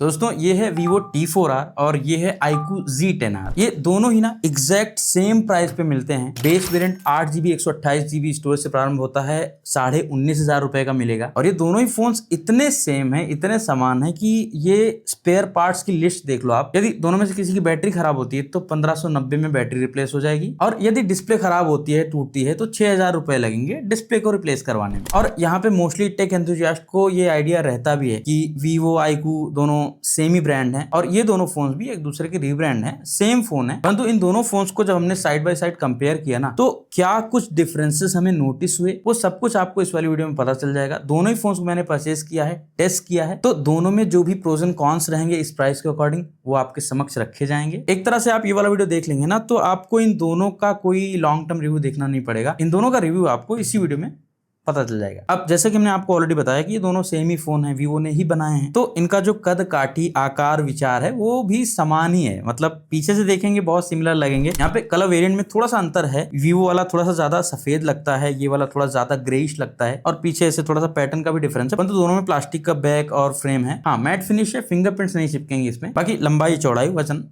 दोस्तों ये है Vivo T4R और ये है iQOO Z10R। ये दोनों ही ना एग्जैक्ट सेम प्राइस पे मिलते हैं। Base variant 8GB 128GB storage से प्रारंभ होता है, 19,500 रुपए का मिलेगा। और ये दोनों ही फोन्स इतने सेम है, इतने समान है कि ये स्पेयर पार्ट्स की लिस्ट देख लो आप। यदि दोनों में से किसी की बैटरी खराब होती है तो 1590 में बैटरी रिप्लेस हो जाएगी, और यदि डिस्प्ले खराब होती है, टूटती है, तो 6,000 रुपए लगेंगे डिस्प्ले को रिप्लेस करवाने में। और यहाँ पे मोस्टली टेक एंथुसियास्ट को ये आइडिया रहता भी है कि Vivo iQOO दोनों सेम ही ब्रांड है और ये दोनों फोन्स भी एक दूसरे के रीब्रांड है, सेम फोन है। परंतु इन दोनों फोन्स को जब हमने साइड बाय साइड कंपेयर किया ना, तो क्या कुछ डिफरेंसेस हमें नोटिस हुए, वो सब कुछ आपको इस वाली वीडियो में पता चल जाएगा। दोनों ही फोन्स को मैंने परचेज किया है, टेस्ट किया है, तो दोनों में जो भी प्रोज एंड कॉन्स रहेंगे इस प्राइस के अकॉर्डिंग वो आपके समक्ष रखे जाएंगे। एक तरह से आप ये वाला वीडियो देख लेंगे ना, तो आपको इन दोनों का कोई लॉन्ग टर्म रिव्यू देखना नहीं पड़ेगा। इन दोनों का रिव्यू आपको इसी वीडियो में पता चल जाएगा। अब जैसे कि हमने आपको ऑलरेडी बताया कि ये दोनों सेम ही फोन है, Vivo ने ही बनाए हैं, तो इनका जो कद काठी आकार विचार है वो भी समान ही है। मतलब पीछे से देखेंगे बहुत सिमिलर लगेंगे। यहाँ पे कलर वेरिएंट में थोड़ा सा अंतर है, Vivo वाला थोड़ा सा ज्यादा सफेद लगता है, ये वाला थोड़ा ज्यादा ग्रेइश लगता है, और पीछे से थोड़ा सा पैटर्न का भी डिफरेंस है। परंतु दोनों में प्लास्टिक का बैक और फ्रेम है। हाँ, मैट फिनिश है, फिंगरप्रिंट्स नहीं चिपकेंगे इसमें। बाकी लंबाई चौड़ाई वजन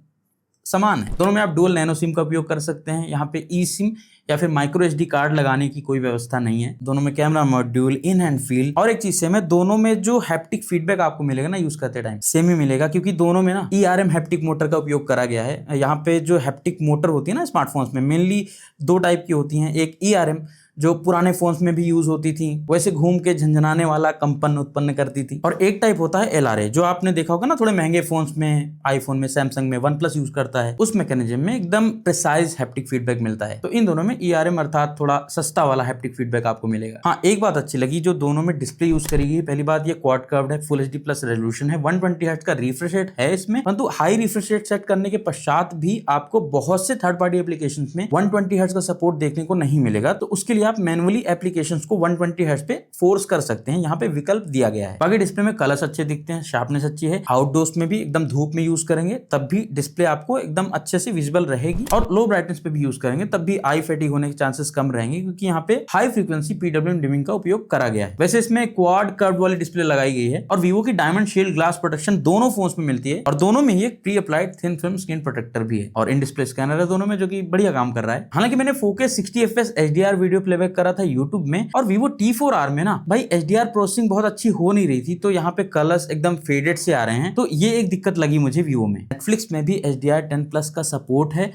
समान है। दोनों में आप डुअल नैनो सिम का उपयोग कर सकते हैं। यहाँ पे ई सिम या फिर माइक्रो एसडी कार्ड लगाने की कोई व्यवस्था नहीं है। दोनों में camera module, in hand feel, और एक चीज सेम है, दोनों में जो हैप्टिक फीडबैक आपको मिलेगा ना यूज करते टाइम, सेम ही मिलेगा, क्योंकि दोनों में ना ERM हैप्टिक मोटर का उपयोग करा गया है। यहाँ पे जो हैप्टिक मोटर होती है ना स्मार्टफोन्स में, मेनली दो टाइप की होती हैं। एक ERM जो पुराने फोन्स में भी यूज होती थी, वैसे घूम के झंझनाने वाला कंपन उत्पन्न करती थी, और एक टाइप होता है LRA जो आपने देखा होगा ना थोड़े महंगे फोन्स में, आईफोन में, सैमसंग में, OnePlus यूज करता है। उस मैकेनिज्म में एकदम प्रिसाइज हैप्टिक फीडबैक मिलता है। तो इन दोनों में ERM अर्थात थोड़ा सस्ता वाला हैप्टिक फीडबैक आपको मिलेगा। हाँ, एक बात अच्छी लगी जो दोनों में डिस्प्ले यूज करेगी। पहली बात, ये क्वाड कर्व्ड है, फुल HD प्लस रेजोल्यूशन है, 120 हर्ट्ज का रिफ्रेश रेट है इसमें। परंतु हाई रिफ्रेश रेट सेट करने के पश्चात भी आपको बहुत से थर्ड पार्टी एप्लीकेशन में 120 हर्ट्ज का सपोर्ट देखने को नहीं मिलेगा। तो उसके लिए आप मैनुअली एप्लीकेशंस को 120 हर्ट्ज पे फोर्स कर सकते हैं, यहाँ पे विकल्प दिया गया है। बाकी डिस्प्ले में कलर्स अच्छे दिखते हैं, शार्पनेस अच्छी है। आउटडोर्स में भी एकदम धूप में यूज करेंगे तब भी डिस्प्ले आपको एकदम अच्छे से विजिबल रहेगी, और लो ब्राइटनेस पे भी यूज करेंगे तब भी आई फैटिग होने के चांसेस कम रहेंगे, क्योंकि यहाँ पे हाई फ्रीक्वेंसी PWM डिमिंग का उपयोग करा गया है। वैसे इसमें क्वाड कर्व वाली डिस्प्ले लगाई गई है, और Vivo की डायमंड शील्ड ग्लास प्रोटेक्शन दोनों फोन्स में मिलती है, और दोनों में ही एक pre applied thin film screen protector भी है, और इन डिस्प्ले स्कैनर है दोनों में, जो कि बढ़िया काम कर रहा है। हालांकि मैंने 4K 60 FPS HDR video playback करा था यूट्यूब में, और Vivo T4R में ना भाई HDR प्रोसेसिंग बहुत अच्छी हो नहीं रही थी, तो यहाँ पे कलर्स एकदम फेडेड से आ रहे हैं। तो ये एक दिक्कत लगी मुझे Vivo में। Netflix में भी HDR10+ का सपोर्ट है,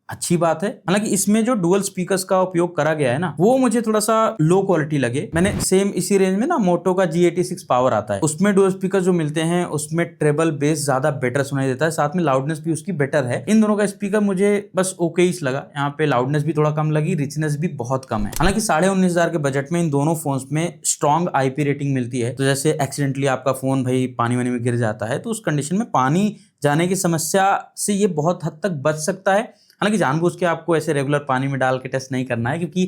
अच्छी बात है। हालांकि इसमें जो डुअल स्पीकर्स का उपयोग करा गया है ना, वो मुझे थोड़ा सा लो क्वालिटी लगे। मैंने सेम इसी रेंज में ना मोटो का G86 पावर आता है, उसमें डुअल स्पीकर जो मिलते हैं उसमें ट्रेबल बेस ज्यादा बेटर सुनाई देता है, साथ में लाउडनेस भी उसकी बेटर है। इन दोनों का स्पीकर मुझे बस ओके ही लगा। यहाँ पे लाउडनेस भी थोड़ा कम लगी, रिचनेस भी बहुत कम है। हालांकि 19,500 के बजट में इन दोनों फोन्स में स्ट्रॉन्ग IP रेटिंग मिलती है। तो जैसे एक्सीडेंटली आपका फोन भाई पानी वानी में गिर जाता है, तो उस कंडीशन में पानी जाने की समस्या से ये बहुत हद तक बच सकता है। हालांकि जानबूझ के आपको ऐसे रेगुलर पानी में डाल के टेस्ट नहीं करना है, क्योंकि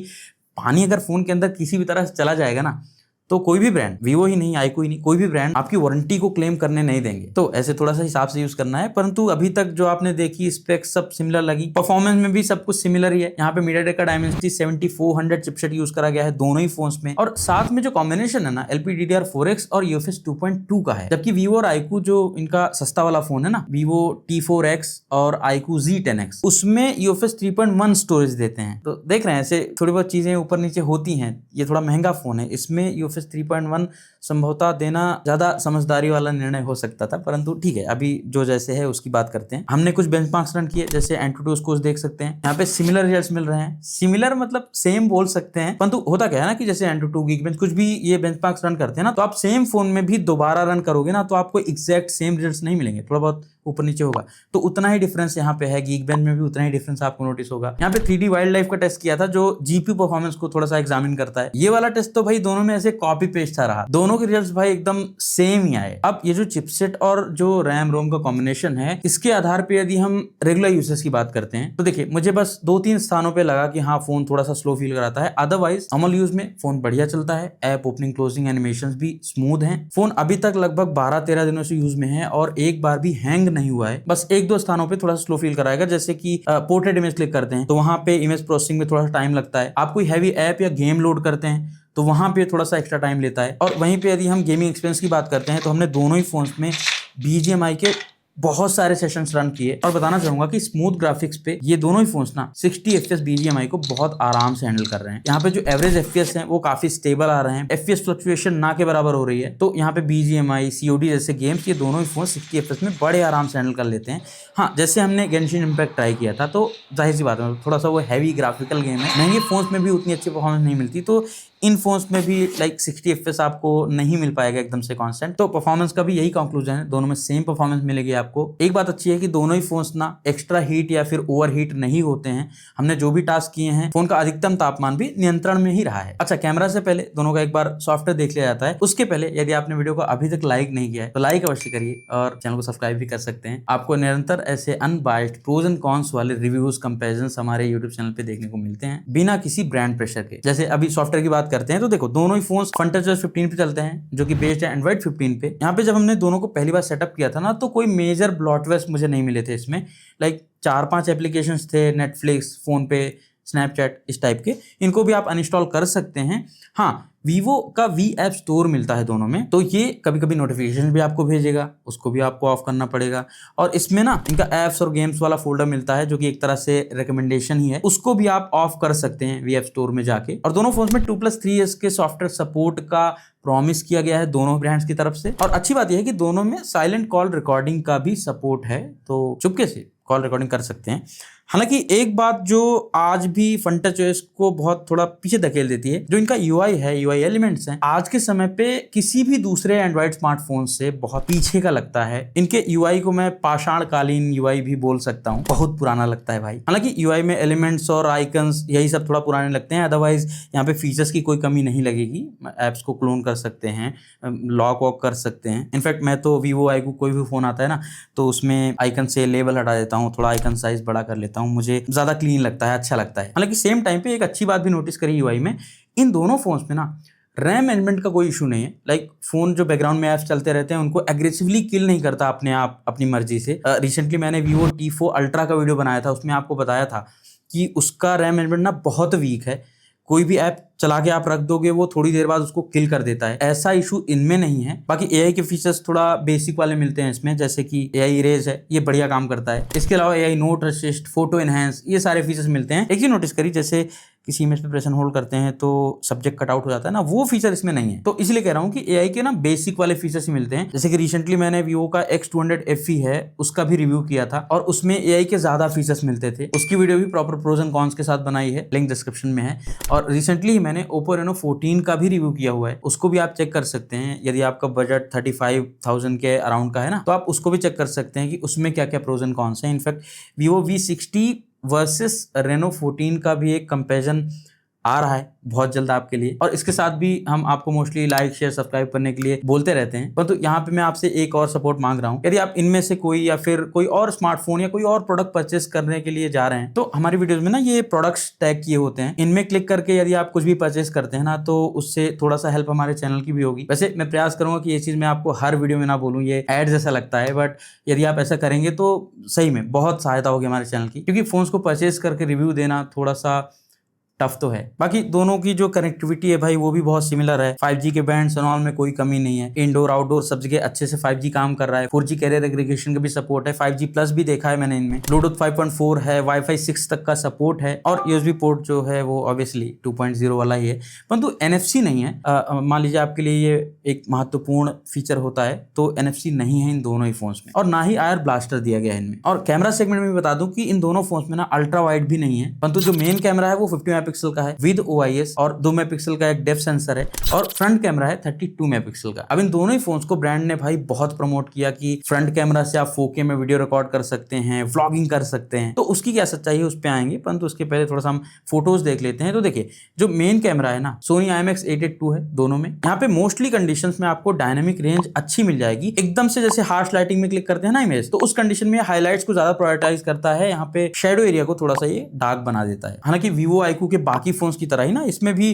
पानी अगर फोन के अंदर किसी भी तरह से चला जाएगा ना, तो कोई भी ब्रांड, Vivo ही नहीं, iQOO ही नहीं, कोई भी ब्रांड आपकी वारंटी को क्लेम करने नहीं देंगे। तो ऐसे थोड़ा सा हिसाब से यूज करना है। परंतु अभी तक जो आपने देखी स्पेक्स सब सिमिलर लगी, परफॉर्मेंस में भी सब कुछ सिमिलर ही है। यहाँ पे MediaTek का Dimensity 7400 चिपसेट यूज करा गया है दोनों ही फोन्स में, और साथ में जो कॉम्बिनेशन है ना LPDDR4X और UFS 2.2 का है। जबकि Vivo और iQOO जो इनका सस्ता वाला फोन है ना, Vivo T4X और iQOO Z10X, उसमें UFS 3.1 स्टोरेज देते हैं। तो देख रहे हैं ऐसे थोड़ी बहुत चीजें ऊपर नीचे होती हैं। ये थोड़ा महंगा फोन है, इसमें UFS 3.1 संभवतः देना ज्यादा समझदारी वाला निर्णय हो सकता था, परंतु ठीक है, अभी जो जैसे है उसकी बात करते हैं। हमने कुछ बेंचमार्क्स रन किए, जैसे एंटुटू स्कोर्स देख सकते हैं। यहाँ पे सिमिलर रिजल्ट्स मिल रहे हैं। सिमिलर मतलब सेम बोल सकते हैं, परंतु होता क्या है ना कि जैसे एंटुटू, Geekbench कुछ भी ये बेंचमार्क्स रन करते हैं ना, तो आप सेम फोन में भी दोबारा रन करोगे ना, तो आपको एग्जैक्ट सेम रिजल्ट्स नहीं मिलेंगे, थोड़ा बहुत ऊपर नीचे होगा। तो उतना ही डिफरेंस यहाँ पे है, Geekbench में भी उतना ही डिफरेंस आपको नोटिस होगा। यहाँ पे 3D वाइल्ड लाइफ का टेस्ट किया था, जो GPU परफॉर्मेंस को थोड़ा सा एग्जामिन करता है। ये वाला टेस्ट तो भाई दोनों में ऐसे कॉपी पेस्ट था रहा, दोनों के रिजल्ट्स भाई एकदम सेम ही आए। अब ये जो चिपसेट और जो रैम रोम का कॉम्बिनेशन है, इसके आधार पे यदि हम रेगुलर यूसेज की बात करते हैं, तो देखिए मुझे बस 2-3 स्थानों पे लगा कि हाँ फोन थोड़ा सा स्लो फील कराता है। अदरवाइज नॉर्मल यूज में फोन बढ़िया चलता है, ऐप ओपनिंग क्लोजिंग एनिमेशंस भी स्मूथ हैं। फोन अभी तक लगभग 12-13 दिनों से यूज में है और एक बार भी हैंग नहीं हुआ है। बस 1-2 स्थानों पे थोड़ा सा स्लो फील कराएगा, जैसे कि पोर्ट्रेट इमेज क्लिक करते हैं तो वहां पे इमेज प्रोसेसिंग में थोड़ा सा टाइम लगता है। आप कोई हैवी ऐप या गेम लोड करते हैं तो वहां पे थोड़ा सा एक्स्ट्रा टाइम लेता है। और वहीं पे यदि हम गेमिंग एक्सपीरियंस की बात करते हैं तो हमने दोनों ही फोन्स में BGMI के बहुत सारे सेशंस रन किए और बताना चाहूंगा कि स्मूथ ग्राफिक्स पे ये दोनों ही फोन्स ना 60 FPS BGMI को बहुत आराम से हैंडल कर रहे हैं। यहाँ पे जो एवरेज FPS हैं वो काफी स्टेबल आ रहे हैं, FPS फ्लक्चुएशन ना के बराबर हो रही है। तो यहाँ पे BGMI COD जैसे गेम्स ये दोनों ही फोन 60 FPS में बड़े आराम से हैंडल कर लेते हैं। हाँ, जैसे हमने गेंशिन इम्पैक्ट ट्राई किया था तो जाहिर सी बात है थोड़ा सा वो हैवी ग्राफिकल गेम है, महंगे फोन्स में भी उतनी अच्छी परफॉर्मेंस नहीं मिलती, तो इन फोन्स में भी लाइक 60 FPS आपको नहीं मिल पाएगा एकदम से कांस्टेंट। तो परफॉर्मेंस का भी यही कंक्लूजन है, दोनों में सेम परफॉर्मेंस मिलेगी आपको। एक बात अच्छी है कि दोनों ही फोन्स ना एक्स्ट्रा हीट या फिर ओवर हीट नहीं होते हैं। हमने जो भी टास्क किए हैं फोन का अधिकतम तापमान भी नियंत्रण में ही रहा है। अच्छा, कैमरा से पहले दोनों का एक बार सॉफ्टवेयर देख लिया जाता है। उसके पहले यदि आपने वीडियो को अभी तक लाइक नहीं किया है तो लाइक अवश्य करिए और चैनल को सब्सक्राइब भी कर सकते हैं। आपको निरंतर ऐसे अनबायस्ड प्रोज एंड कॉन्स वाले रिव्यूज कंपेरिजन हमारे यूट्यूब चैनल पे देखने को मिलते हैं बिना किसी ब्रांड प्रेशर के। जैसे अभी सॉफ्टवेयर की बात करते हैं तो देखो दोनों ही फोन्स FunTouch 15 पे चलते हैं जो कि बेस्ड है एंड्रॉइड 15 पे। यहाँ पे जब हमने दोनों को पहली बार सेटअप किया था ना तो कोई मेजर ब्लॉटवेयर मुझे नहीं मिले थे इसमें। लाइक 4-5 एप्लीकेशंस थे, नेटफ्लिक्स, फोन पे, स्नैपचैट, इस टाइप के, इनको भी आप अनइंस्टॉल कर सकते हैं। हाँ, वीवो का V ऐप स्टोर मिलता है दोनों में, तो ये कभी कभी नोटिफिकेशन भी आपको भेजेगा, उसको भी आपको ऑफ करना पड़ेगा। और इसमें ना इनका एप्स और गेम्स वाला फोल्डर मिलता है जो कि एक तरह से रिकमेंडेशन ही है, उसको भी आप ऑफ कर सकते हैं V ऐप स्टोर में जाके। और दोनों फोन में 2+3 years के सॉफ्टवेयर सपोर्ट का प्रॉमिस किया गया है दोनों ब्रांड्स की तरफ से। और अच्छी बात यह है कि दोनों में साइलेंट कॉल रिकॉर्डिंग का भी सपोर्ट है, तो चुपके से कॉल रिकॉर्डिंग कर सकते हैं। हालांकि एक बात जो आज भी FunTouch OS को बहुत थोड़ा पीछे धकेल देती है, जो इनका UI है, UI एलिमेंट्स हैं, आज के समय पे किसी भी दूसरे एंड्रॉइड स्मार्टफोन से बहुत पीछे का लगता है। इनके UI को मैं पाषाणकालीन UI भी बोल सकता हूँ, बहुत पुराना लगता है भाई। हालांकि UI में एलिमेंट्स और आइकन्स यही सब थोड़ा पुराने लगते हैं, अदरवाइज यहाँ पे फीचर्स की कोई कमी नहीं लगेगी। एप्स को क्लोन कर सकते हैं, लॉक वॉक कर सकते हैं। इनफैक्ट मैं तो Vivo iQOO कोई भी फोन आता है ना तो उसमें आइकन से लेबल हटा देता हूँ, थोड़ा आइकन साइज बड़ा कर लेता हूँ, मुझे ज्यादा क्लीन लगता है, अच्छा लगता है। हालांकि सेम टाइम पे एक अच्छी बात भी नोटिस करी UI में, इन दोनों फोन्स में ना रैम मैनेजमेंट का कोई इशू नहीं है। लाइक फोन जो बैकग्राउंड में ऐप्स चलते रहते हैं उनको एग्रेसिवली किल नहीं करता अपने आप अपनी मर्जी से। रिसेंटली मैंने Vivo T4 Ultra का वीडियो बनाया था, उसमें आपको बताया था कि उसका रैम मैनेजमेंट ना बहुत वीक है, कोई भी ऐप चला के आप रख दोगे वो थोड़ी देर बाद उसको किल कर देता है। ऐसा इशू इनमें नहीं है। बाकी AI के फीचर्स थोड़ा बेसिक वाले मिलते हैं इसमें, जैसे कि AI इरेज है, ये बढ़िया काम करता है। इसके अलावा AI note assist, photo enhance, ये सारे फीचर्स मिलते हैं। एक चीज नोटिस करी, जैसे किसी इमेज पे प्रेस एंड होल्ड करते हैं तो सब्जेक्ट कट आउट हो जाता है ना, वो फीचर इसमें नहीं है। तो इसलिए कह रहा हूँ कि AI के ना बेसिक वाले फीचर्स ही मिलते हैं। जैसे कि रिसेंटली मैंने Vivo का X200 FE है उसका भी रिव्यू किया था और उसमें AI के ज्यादा फीचर्स मिलते थे। उसकी वीडियो भी प्रॉपर प्रोज एंड कॉन्स के साथ बनाई है, लिंक डिस्क्रिप्शन में है। और रिसेंटली मैंने Oppo Reno 14 का भी रिव्यू किया हुआ है, उसको भी आप चेक कर सकते हैं। यदि आपका बजट 35,000 के अराउंड का है ना तो आप उसको भी चेक कर सकते हैं कि उसमें क्या क्या प्रोज एंड कॉन्स हैं। In fact Vivo V60 versus Reno 14 का भी एक कंपेरिजन आ रहा है बहुत जल्द आपके लिए। और इसके साथ भी हम आपको मोस्टली लाइक शेयर सब्सक्राइब करने के लिए बोलते रहते हैं, परंतु यहाँ पे मैं आपसे एक और सपोर्ट मांग रहा हूँ। यदि आप इनमें से कोई या फिर कोई और स्मार्टफोन या कोई और प्रोडक्ट परचेस करने के लिए जा रहे हैं तो हमारी वीडियोस में ना ये प्रोडक्ट्स टैग किए होते हैं, इनमें क्लिक करके यदि आप कुछ भी परचेस करते हैं ना तो उससे थोड़ा सा हेल्प हमारे चैनल की भी होगी। वैसे मैं प्रयास करूंगा कि ये चीज मैं आपको हर वीडियो में ना बोलूँ, ये एड जैसा लगता है, बट यदि आप ऐसा करेंगे तो सही में बहुत सहायता होगी हमारे चैनल की, क्योंकि फोन्स को परचेस करके रिव्यू देना थोड़ा सा टफ तो है। बाकी दोनों की जो कनेक्टिविटी है भाई वो भी बहुत सिमिलर है। 5G के बैंड्स एंड ऑल में कोई कमी नहीं है, इंडोर आउटडोर सब जगह अच्छे से 5G काम कर रहा है। 4G कैरियर एग्रीगेशन का भी सपोर्ट है, 5G प्लस भी देखा है मैंने इनमें, ब्लूटूथ 5.4 है, Wi-Fi 6 तक का सपोर्ट है और USB पोर्ट जो है वो ऑब्वियसली 2.0 वाला ही है, परंतु NFC नहीं है। मान लीजिए आपके लिए ये एक महत्वपूर्ण फीचर होता है तो NFC नहीं है इन दोनों ही फोन्स में, और ना ही आयर ब्लास्टर दिया गया है इनमें। और कैमरा सेगमेंट में बता दूं कि इन दोनों फोन्स में ना अल्ट्रा वाइड भी नहीं है, परंतु जो मेन कैमरा है वो 50 मेगापिक्सल का है विद OIS और 2 मेगापिक्सल का एक डेप्थ सेंसर है, और फ्रंट कैमरा है 32 मेगापिक्सल का। अब इन दोनों ही फोन्स को ब्रांड ने भाई बहुत प्रमोट किया कि फ्रंट कैमरा से आप 4K में वीडियो रिकॉर्ड कर सकते हैं, व्लॉगिंग कर सकते हैं। तो उसकी क्या सच्चाई है उस पर आएंगे, परंतु उसके पहले थोड़ा सा हम फोटोज देख लेते हैं। तो देखिए जो मेन कैमरा है ना Sony IMX 882 है दोनों में। यहाँ पे मोस्टली कंडीशंस में आपको डायनामिक रेंज अच्छी मिल जाएगी, एकदम से जैसे हार्श लाइटिंग में क्लिक करते हैं ना इमेज, तो उस कंडीशन में हाईलाइट्स को ज्यादा प्रायोरिटाइज करता है, यहाँ पे शेडो एरिया को थोड़ा सा ये डार्क बना देता है। हालांकि Vivo iQOO के बाकी फोन्स की तरह ही ना इसमें भी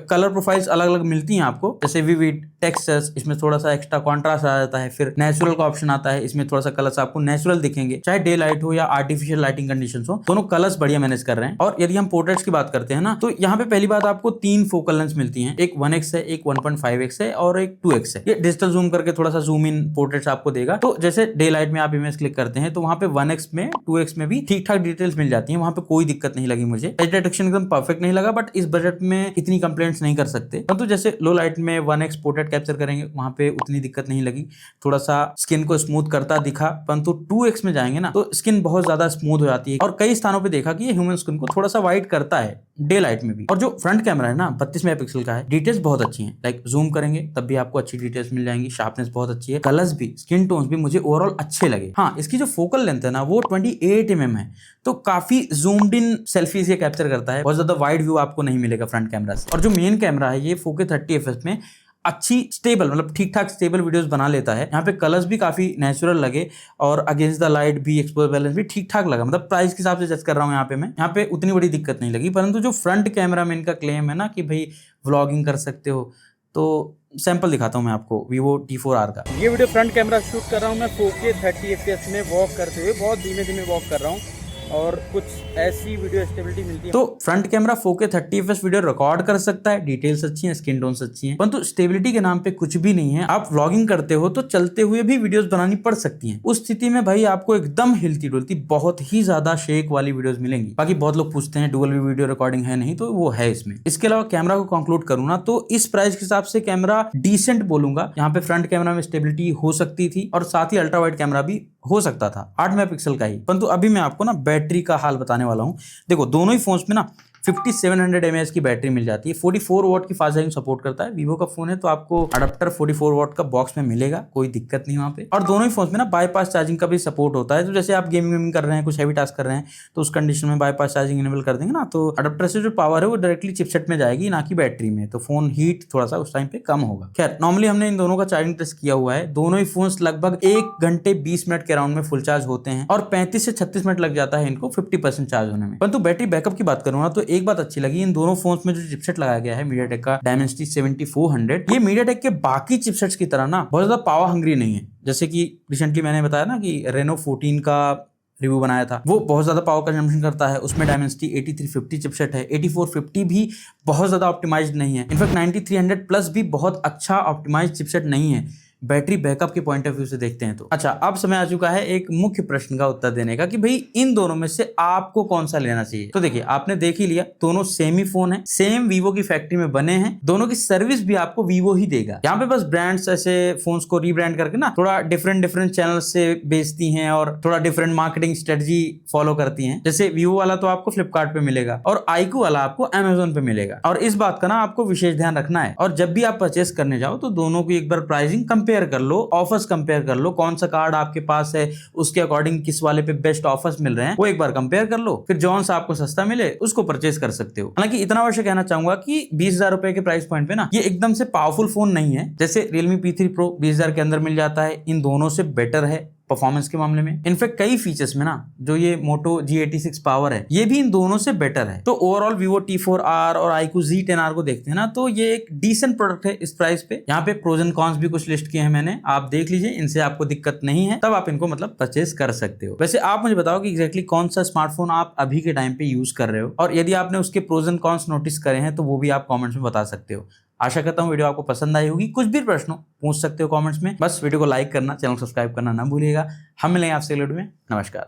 कलर प्रोफाइल्स अलग अलग मिलती हैं आपको, जैसे विविड, टेक्सचर्स, इसमें थोड़ा सा एक्स्ट्रा कॉन्ट्रास्ट आ जाता है, फिर नेचुरल का ऑप्शन आता है, इसमें थोड़ा सा कलर्स आपको नेचुरल दिखेंगे, चाहे डे लाइट हो या आर्टिफिशियल लाइटिंग कंडीशन हो, दोनों कलर्स बढ़िया मैनेज कर रहे हैं। और यदि हम पोर्ट्रेट्स की बात करते हैं ना, तो यहाँ पे पहली बात आपको 3 फोकल लेंस मिलती हैं, एक 1x है, एक 1.5x है और एक 2x है। ये डिजिटल जूम करके थोड़ा सा जूम इन पोर्ट्रेट्स आपको देगा। तो जैसे डे लाइट में आप इमेज क्लिक करते हैं तो वहां पे 1x में 2x में भी ठीक ठाक डिटेल्स मिल जाती हैं, वहां पे कोई दिक्कत नहीं लगी मुझे। एज डिटेक्शन एकदम परफेक्ट नहीं लगा, बट इस बजट में इतनी कंप्लेंट्स नहीं कर सकते। परंतु जैसे लो लाइट में 1x पोर्ट्रेट कैप्चर करेंगे वहां पे उतनी दिक्कत नहीं लगी, थोड़ा सा स्किन को स्मूथ करता दिखा। परंतु 2x में जाएंगे ना तो स्किन बहुत ज्यादा स्मूथ हो जाती है और कई स्थानों पे देखा कि ये ह्यूमन स्किन को थोड़ा सा वाइट करता है डे लाइट में भी। और जो फ्रंट कैमरा है ना 32 मेगापिक्सल का है, डिटेल्स बहुत अच्छी हैं, लाइक जूम करेंगे तब भी आपको अच्छी डिटेल्स मिल जाएंगी, शार्पनेस बहुत अच्छी है, कलर्स भी, स्किन टोन्स भी मुझे ओवरऑल अच्छे लगे। हाँ, इसकी जो फोकल लेंथ है ना वो 28 mm है, तो काफी जूम्ड इन सेल्फीज ये कैप्चर करता है, बहुत ज्यादा वाइड व्यू आपको नहीं मिलेगा फ्रंट कैमरा से। और जो मेन कैमरा है ये 4K 30 fps में अच्छी स्टेबल, मतलब ठीक ठाक स्टेबल वीडियोस बना लेता है। यहाँ पे कलर्स भी काफी नेचुरल लगे और अगेंस्ट द लाइट भी एक्सपोजर बैलेंस भी ठीक ठाक लगा, मतलब प्राइस के हिसाब से जज कर रहा हूँ यहाँ पे मैं, यहाँ पे उतनी बड़ी दिक्कत नहीं लगी। परंतु जो फ्रंट कैमरा में इनका क्लेम है ना कि भाई व्लॉगिंग कर सकते हो, तो सैंपल दिखाता हूँ मैं आपको Vivo T4R का। ये वीडियो फ्रंट कैमरा शूट कर रहा हूँ मैं 4K 30 fps में वॉक करते हुए, बहुत धीमे धीमे वॉक कर रहा हूँ और कुछ ऐसी वीडियो स्टेबिलिटी मिलती है। तो front camera 4K 30 fps video record कर सकता है, डिटेल्स अच्छी हैं, स्किन टोन्स अच्छी हैं, परंतु स्टेबिलिटी के नाम पे कुछ भी नहीं है। आप व्लॉगिंग करते हो तो चलते हुए भी वीडियोस बनानी पड़ सकती हैं, उस स्थिति में भाई आपको एकदम हिलती डुलती बहुत ही ज्यादा शेक वाली वीडियोस मिलेंगी। बाकी बहुत लोग पूछते हैं डुअल व्यू वीडियो रिकॉर्डिंग है नहीं, तो वो है इसमें। इसके अलावा कैमरा को कंक्लूड करूँ ना तो इस प्राइस के हिसाब से कैमरा डिसेंट बोलूंगा। यहाँ पे फ्रंट कैमरा में स्टेबिलिटी हो सकती थी और साथ ही अल्ट्रा वाइड कैमरा भी हो सकता था 8 मेगापिक्सल का ही। परंतु अभी मैं आपको ना बैटरी का हाल बताने वाला हूं। देखो दोनों ही फोन्स में ना 5700 mAh की बैटरी मिल जाती है, 44 वॉट की फास्ट चार्जिंग सपोर्ट करता है। वीवो का फोन है तो आपको अडेप्टर 44 वॉट का बॉक्स में मिलेगा, कोई दिक्कत नहीं वहाँ पे। और दोनों ही फोन्स में ना बाईपास चार्जिंग का भी सपोर्ट होता है, तो जैसे आप गेमिंग कर रहे हैं, कुछ हैवी टास्क कर रहे हैं, तो उस कंडीशन में बाईपास चार्जिंग इनेबल कर देंगे ना तो अडेप्टर से जो पावर है वो डायरेक्टली चिपसेट में जाएगी, ना कि बैटरी में, तो फोन हीट थोड़ा सा उस टाइम पे कम होगा। खैर नॉर्मली हमने इन दोनों का चार्जिंग टेस्ट किया हुआ है, दोनों ही फोन्स लगभग 1 घंटे 20 मिनट के अराउंड में फुल चार्ज होते हैं और 35 से 36 मिनट लग जाता है इनको 50% चार्ज होने में। परंतु बैटरी बैकअप की बात करूँ ना तो एक बात अच्छी लगी, इन दोनों फोन्स में जो चिपसेट लगाया गया है MediaTek का Dimensity 7400, ये MediaTek के बाकी चिपसेट्स की तरह ना बहुत ज्यादा पावर हंग्री नहीं है। जैसे कि रिसेंटली मैंने बताया ना कि Reno 14 का रिव्यू बनाया था, वो बहुत ज्यादा पावर कंजम्पशन करता है, उसमें Dimensity 8350 चिपसेट है, 8450 भी बहुत ज्यादा ऑप्टिमाइज्ड नहीं है, इनफैक्ट 9300 प्लस भी बहुत अच्छा ऑप्टिमाइज्ड चिपसेट नहीं है बैटरी बैकअप के पॉइंट ऑफ व्यू से देखते हैं तो। अच्छा, अब समय आ चुका है एक मुख्य प्रश्न का उत्तर देने का कि भाई इन दोनों में से आपको कौन सा लेना चाहिए। तो देखिए आपने देख ही लिया, दोनों सेम ही फोन है, सेम वीवो की फैक्ट्री में बने हैं, दोनों की सर्विस भी आपको वीवो ही देगा। यहाँ पे बस ब्रांड्स ऐसे फोन्स को रीब्रांड करके ना थोड़ा डिफरेंट चैनल से बेचती हैं और थोड़ा डिफरेंट मार्केटिंग स्ट्रेटजी फॉलो करती हैं। जैसे वीवो वाला तो आपको फ्लिपकार्ट पे मिलेगा और iQOO वाला आपको अमेजोन पे मिलेगा, और इस बात का ना आपको विशेष ध्यान रखना है। और जब भी आप परचेस करने जाओ तो दोनों की एक बार प्राइसिंग कंपेयर कर लो, ऑफर्स कंपेयर कर लो, कौन सा कार्ड आपके पास है उसके अकॉर्डिंग किस वाले पे बेस्ट ऑफर्स मिल रहे हैं वो एक बार कंपेयर कर लो, फिर जौन सा आपको सस्ता मिले उसको परचेस कर सकते हो। हालांकि इतना अवश्य कहना चाहूंगा कि 20,000 रुपए के प्राइस पॉइंट पे ना ये एकदम से पावरफुल फोन नहीं है। जैसे Realme P3 Pro 20,000 के अंदर मिल जाता है, इन दोनों से बेटर है परफॉर्मेंस के मामले में। इनफैक्ट कई फीचर्स में ना जो ये Moto G86 पावर है ये भी इन दोनों से बेटर है। तो ओवरऑल Vivo T4R और iQOO Z10R को देखते हैं ना तो ये एक डिसेंट प्रोडक्ट है इस प्राइस पे। यहाँ पे प्रोज एंड कॉन्स भी कुछ लिस्ट किए हैं मैंने, आप देख लीजिए, इनसे आपको दिक्कत नहीं है तब आप इनको मतलब परचेस कर सकते हो। वैसे आप मुझे बताओ कि एग्जैक्टली कौन सा स्मार्टफोन आप अभी के टाइम पे यूज कर रहे हो, और यदि आपने उसके प्रोज एंड कॉन्स नोटिस करे हैं तो वो भी आप कॉमेंट्स में बता सकते हो। आशा करता हूँ वीडियो आपको पसंद आई होगी। कुछ भी प्रश्न पूछ सकते हो कमेंट्स में, बस वीडियो को लाइक करना, चैनल सब्सक्राइब करना ना भूलिएगा। हम मिलेंगे आपसे अगले वीडियो में। नमस्कार।